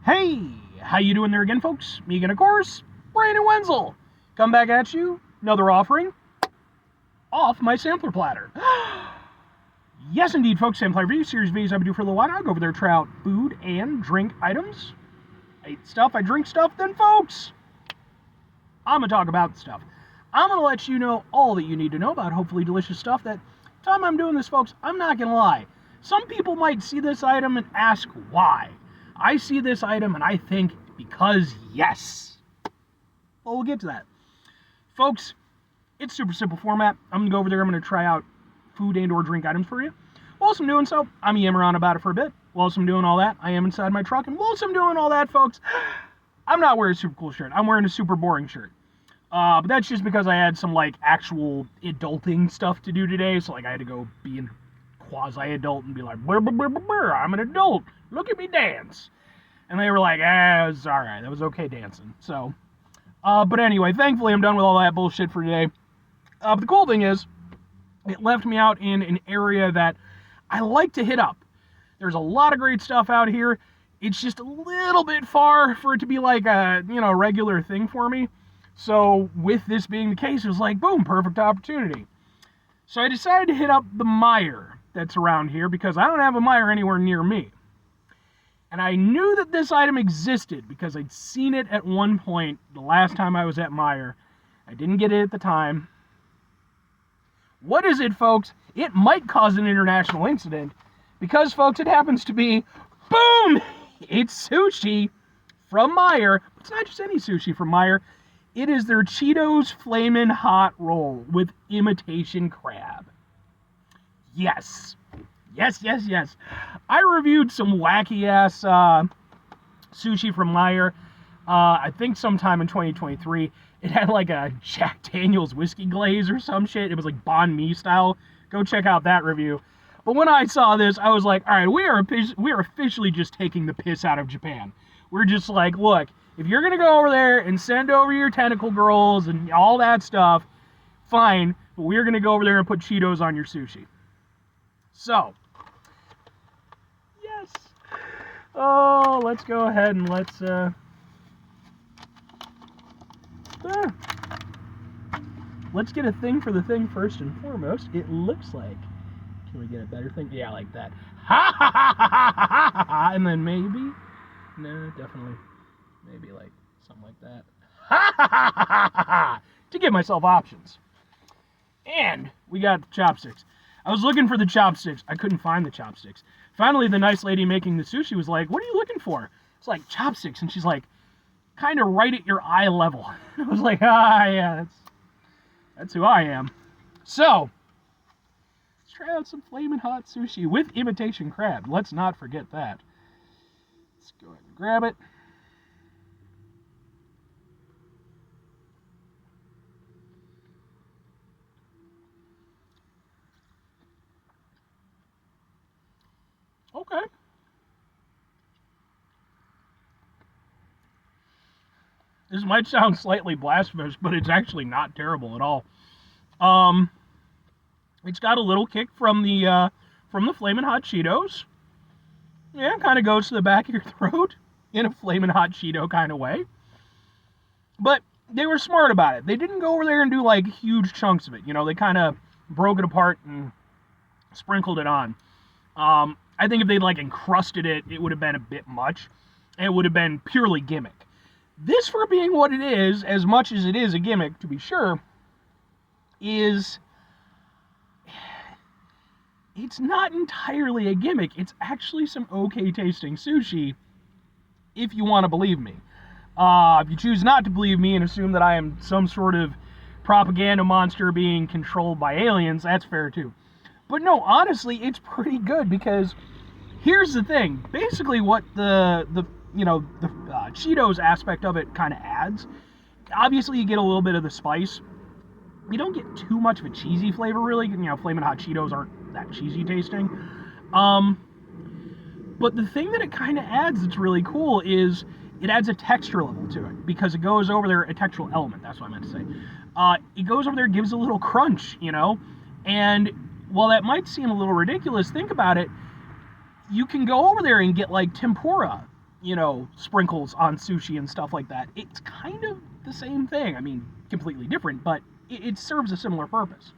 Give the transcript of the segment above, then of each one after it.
Hey, how you doing there again, folks? Me again, of course, Brandon Wenzel. Come back at you, another offering off my sampler platter. Yes, indeed, folks, sampler review series videos I've been doing for a little while. I'll go over there, try out food and drink items. I eat stuff, I drink stuff, then, folks, I'm going to talk about stuff. I'm going to let you know all that you need to know about hopefully delicious stuff. That time I'm doing this, folks, I'm not going to lie. Some people might see this item and ask why. I see this item and I think because yes. Well, we'll get to that. Folks, it's super simple format. I'm going to go over there. I'm going to try out food and or drink items for you. Whilst I'm doing so, I'm yammering on about it for a bit. Whilst I'm doing all that, I am inside my truck. And whilst I'm doing all that, folks, I'm not wearing a super cool shirt. I'm wearing a super boring shirt. But that's just because I had some, like, actual adulting stuff to do today. So, like, I had to go be a quasi-adult and be like, brr, brr, brr, brr, brr, I'm an adult. Look at me dance. And they were like, it was alright. That was okay dancing. So, but anyway, thankfully I'm done with all that bullshit for today. But the cool thing is, it left me out in an area that I like to hit up. There's a lot of great stuff out here. It's just a little bit far for it to be like a, regular thing for me. So with this being the case, it was like, boom, perfect opportunity. So I decided to hit up the Meijer that's around here because I don't have a Meijer anywhere near me. And I knew that this item existed because I'd seen it at one point the last time I was at Meijer. I didn't get it at the time. What is it, folks? It might cause an international incident because, folks, it happens to be, boom, it's sushi from Meijer. It's not just any sushi from Meijer. It is their Cheetos Flamin' Hot Roll with imitation crab. Yes. Yes, yes, yes. I reviewed some wacky-ass sushi from Meijer, I think sometime in 2023. It had like a Jack Daniel's whiskey glaze or some shit. It was like banh mi style. Go check out that review. But when I saw this, I was like, all right, we are officially just taking the piss out of Japan. We're just like, look, if you're going to go over there and send over your tentacle girls and all that stuff, fine, but we're going to go over there and put Cheetos on your sushi. So, yes. Oh, let's go ahead and let's get a thing for the thing first and foremost. It looks like, can we get a better thing? Yeah, like that. Ha ha ha ha ha ha ha. And then maybe, no, definitely, maybe like something like that. Ha ha ha ha ha ha. To give myself options. And we got the chopsticks. I was looking for the chopsticks. I couldn't find the chopsticks. Finally, the nice lady making the sushi was like, what are you looking for? It's like, chopsticks. And she's like, kind of right at your eye level. I was like, yeah, that's who I am. So, let's try out some Flamin' Hot sushi with imitation crab. Let's not forget that. Let's go ahead and grab it. Okay. This might sound slightly blasphemous, but it's actually not terrible at all. It's got a little kick from the Flamin' Hot Cheetos. Yeah, it kind of goes to the back of your throat in a Flamin' Hot Cheeto kind of way. But they were smart about it. They didn't go over there and do like huge chunks of it. They kind of broke it apart and sprinkled it on. I think if they'd like encrusted it, it would have been a bit much. And it would have been purely gimmick. This, for being what it is, as much as it is a gimmick, to be sure, it's not entirely a gimmick. It's actually some okay tasting sushi, if you want to believe me. If you choose not to believe me and assume that I am some sort of propaganda monster being controlled by aliens, that's fair too. But no, honestly, it's pretty good because here's the thing. Basically what the Cheetos aspect of it kind of adds. Obviously, you get a little bit of the spice. You don't get too much of a cheesy flavor, really. Flamin' Hot Cheetos aren't that cheesy tasting. But the thing that it kind of adds that's really cool is it adds a texture level to it because it goes over there, a textural element, that's what I meant to say. It goes over there, gives a little crunch, and while that might seem a little ridiculous, think about it. You can go over there and get like tempura sprinkles on sushi and stuff like that. It's kind of the same thing. I mean, completely different, but it serves a similar purpose.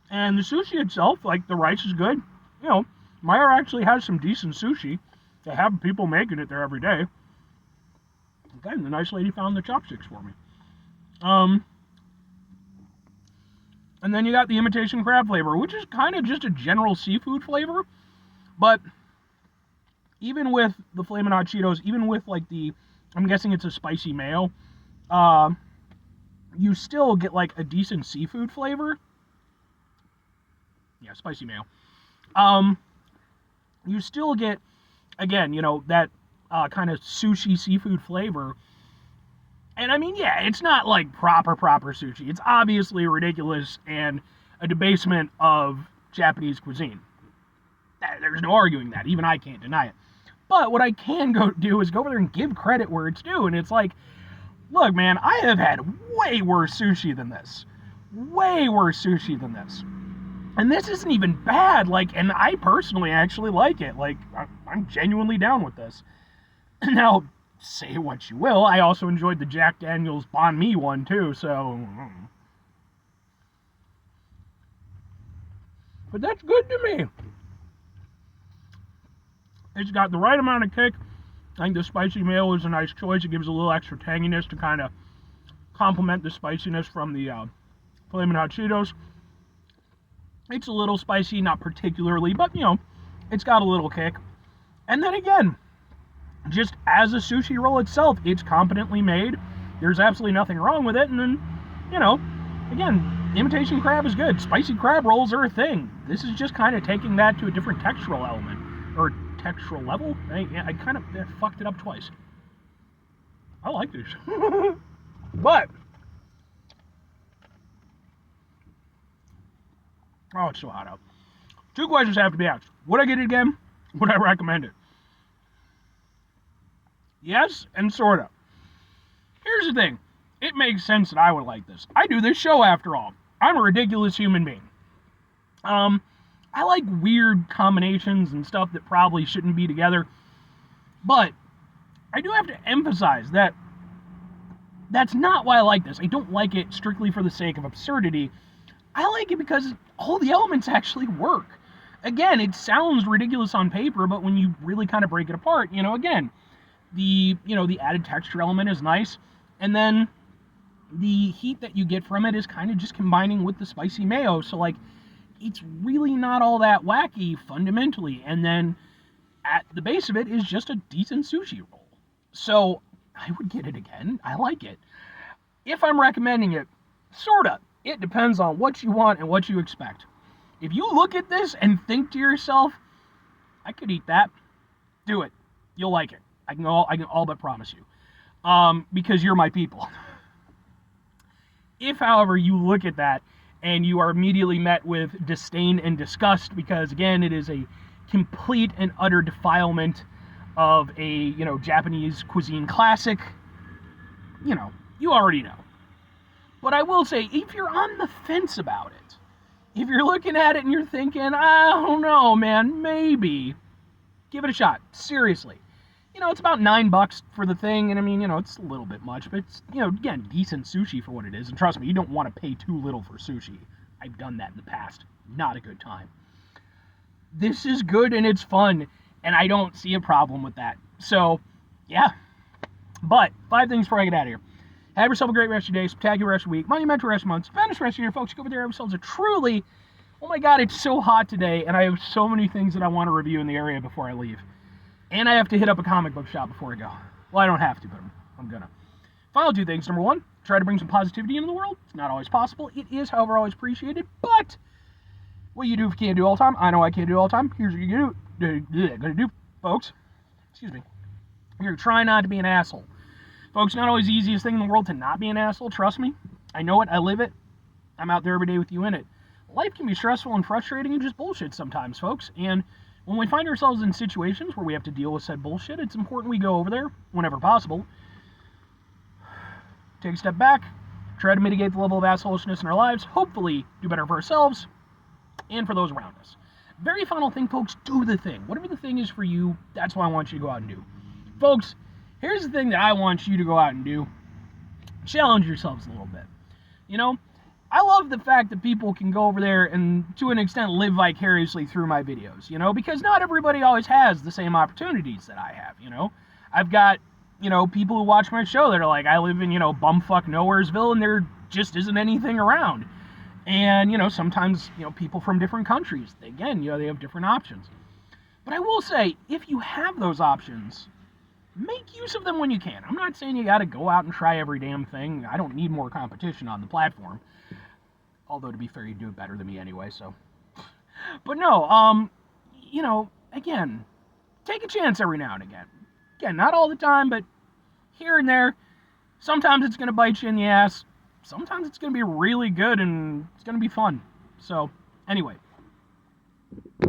And the sushi itself, like, the rice is good. Meijer actually has some decent sushi. They have people making it there every day. Again, the nice lady found the chopsticks for me. And then you got the imitation crab flavor, which is kind of just a general seafood flavor. But even with the Flamin' Hot Cheetos, even with, like, I'm guessing it's a spicy mayo, you still get, like, a decent seafood flavor. Yeah, spicy mayo. You still get, again, that kind of sushi seafood flavor. And I mean, yeah, it's not like proper sushi. It's obviously ridiculous and a debasement of Japanese cuisine. There's no arguing that. Even I can't deny it. But what I can do is go over there and give credit where it's due. And it's like, look, man, I have had way worse sushi than this. Way worse sushi than this. And this isn't even bad. Like, and I personally actually like it. Like, I'm genuinely down with this. Now, say what you will, I also enjoyed the Jack Daniel's Banh Mi one too, so... But that's good to me. It's got the right amount of kick. I think the spicy mayo is a nice choice. It gives a little extra tanginess to kind of complement the spiciness from the Flamin' Hot Cheetos. It's a little spicy, not particularly, but, it's got a little kick. And then again, just as a sushi roll itself, it's competently made. There's absolutely nothing wrong with it. And then, again, imitation crab is good. Spicy crab rolls are a thing. This is just kind of taking that to a different textural element. Or textural level. I kind of fucked it up twice. I like this. But, oh, it's so hot out. 2 questions have to be asked. Would I get it again? Would I recommend it? Yes, and sort of. Here's the thing. It makes sense that I would like this. I do this show, after all. I'm a ridiculous human being. I like weird combinations and stuff that probably shouldn't be together. But I do have to emphasize that that's not why I like this. I don't like it strictly for the sake of absurdity. I like it because all the elements actually work. Again, it sounds ridiculous on paper, but when you really kind of break it apart, again, the added texture element is nice, and then the heat that you get from it is kind of just combining with the spicy mayo, so, like, it's really not all that wacky fundamentally, and then at the base of it is just a decent sushi roll. So I would get it again. I like it. If I'm recommending it, sorta. It depends on what you want and what you expect. If you look at this and think to yourself, I could eat that, do it. You'll like it. I can all but promise you. Because you're my people. If, however, you look at that and you are immediately met with disdain and disgust because, again, it is a complete and utter defilement of a, Japanese cuisine classic, you already know. But I will say, if you're on the fence about it, if you're looking at it and you're thinking, I don't know, man, maybe, give it a shot. Seriously. It's about $9 for the thing, and I mean, it's a little bit much, but it's, again, decent sushi for what it is. And trust me, you don't want to pay too little for sushi. I've done that in the past. Not a good time. This is good and it's fun, and I don't see a problem with that. So, yeah. But 5 things before I get out of here. Have yourself a great rest of your day, spectacular rest of your week, monumental rest of months, fabulous rest of your year, folks. Go over there, have yourselves a truly, oh my god, it's so hot today, and I have so many things that I want to review in the area before I leave. And I have to hit up a comic book shop before I go. Well, I don't have to, but I'm gonna. Final 2 things. Number 1, try to bring some positivity into the world. It's not always possible. It is, however, always appreciated. But what you do if you can't do all the time, I know I can't do all the time. Here's what you're gonna do, folks. Excuse me. You're trying not to be an asshole. Folks, not always the easiest thing in the world to not be an asshole. Trust me. I know it. I live it. I'm out there every day with you in it. Life can be stressful and frustrating and just bullshit sometimes, folks. And when we find ourselves in situations where we have to deal with said bullshit, it's important we go over there whenever possible. Take a step back, try to mitigate the level of assholishness in our lives, hopefully do better for ourselves, and for those around us. Very final thing, folks, do the thing. Whatever the thing is for you, that's what I want you to go out and do. Folks, here's the thing that I want you to go out and do. Challenge yourselves a little bit. You know, I love the fact that people can go over there and, to an extent, live vicariously through my videos, you know, because not everybody always has the same opportunities that I have, you know. I've got, you know, people who watch my show that are like, I live in, you know, bumfuck Nowheresville, and there just isn't anything around. And, you know, sometimes, you know, people from different countries, again, you know, they have different options. But I will say, if you have those options, make use of them when you can. I'm not saying you got to go out and try every damn thing. I don't need more competition on the platform. Although, to be fair, you do it better than me anyway, so. But no, you know, again, take a chance every now and again. Again, not all the time, but here and there. Sometimes it's going to bite you in the ass. Sometimes it's going to be really good and it's going to be fun. So, anyway,